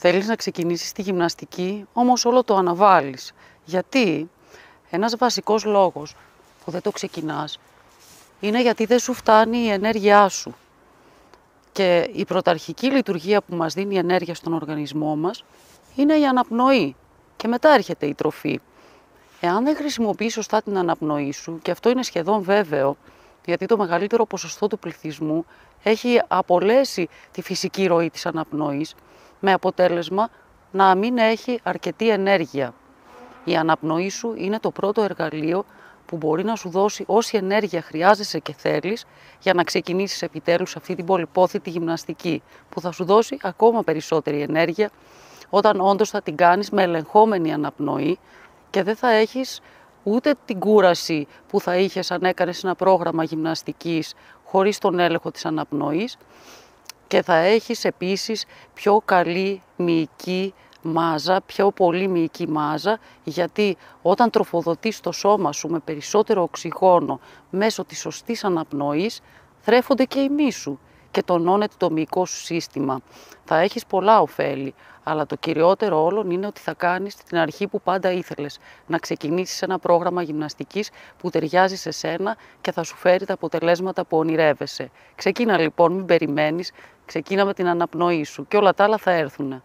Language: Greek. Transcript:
Θέλεις να ξεκινήσεις τη γυμναστική, όμως όλο το αναβάλεις. Γιατί? Ένας βασικός λόγος που δεν το ξεκινάς είναι γιατί δεν σου φτάνει η ενέργειά σου. Και η πρωταρχική λειτουργία που μας δίνει ενέργεια στον οργανισμό μας είναι η αναπνοή και μετά έρχεται η τροφή. Εάν δεν χρησιμοποιείς σωστά την αναπνοή σου, και αυτό είναι σχεδόν βέβαιο, γιατί το μεγαλύτερο ποσοστό του πληθυσμού έχει απολέσει τη φυσική ροή της αναπνοής, με αποτέλεσμα να μην έχει αρκετή ενέργεια. Η αναπνοή σου είναι το πρώτο εργαλείο που μπορεί να σου δώσει όση ενέργεια χρειάζεσαι και θέλεις για να ξεκινήσεις επιτέλους αυτή την πολυπόθητη γυμναστική, που θα σου δώσει ακόμα περισσότερη ενέργεια όταν όντως θα την κάνεις με ελεγχόμενη αναπνοή και δεν θα έχεις ούτε την κούραση που θα είχες αν έκανες ένα πρόγραμμα γυμναστικής χωρίς τον έλεγχο της αναπνοής, και θα έχεις επίσης πιο καλή μυϊκή μάζα, πιο πολύ μυϊκή μάζα, γιατί όταν τροφοδοτείς το σώμα σου με περισσότερο οξυγόνο μέσω της σωστής αναπνοής, θρέφονται και οι μυς σου και τονώνεται το μυϊκό σου σύστημα. Θα έχεις πολλά ωφέλη, αλλά το κυριότερο όλων είναι ότι θα κάνεις την αρχή που πάντα ήθελες, να ξεκινήσεις ένα πρόγραμμα γυμναστικής που ταιριάζει σε σένα και θα σου φέρει τα αποτελέσματα που ονειρεύεσαι. Ξεκίνα λοιπόν, μην περιμένεις, ξεκίνα με την αναπνοή σου και όλα τα άλλα θα έρθουν.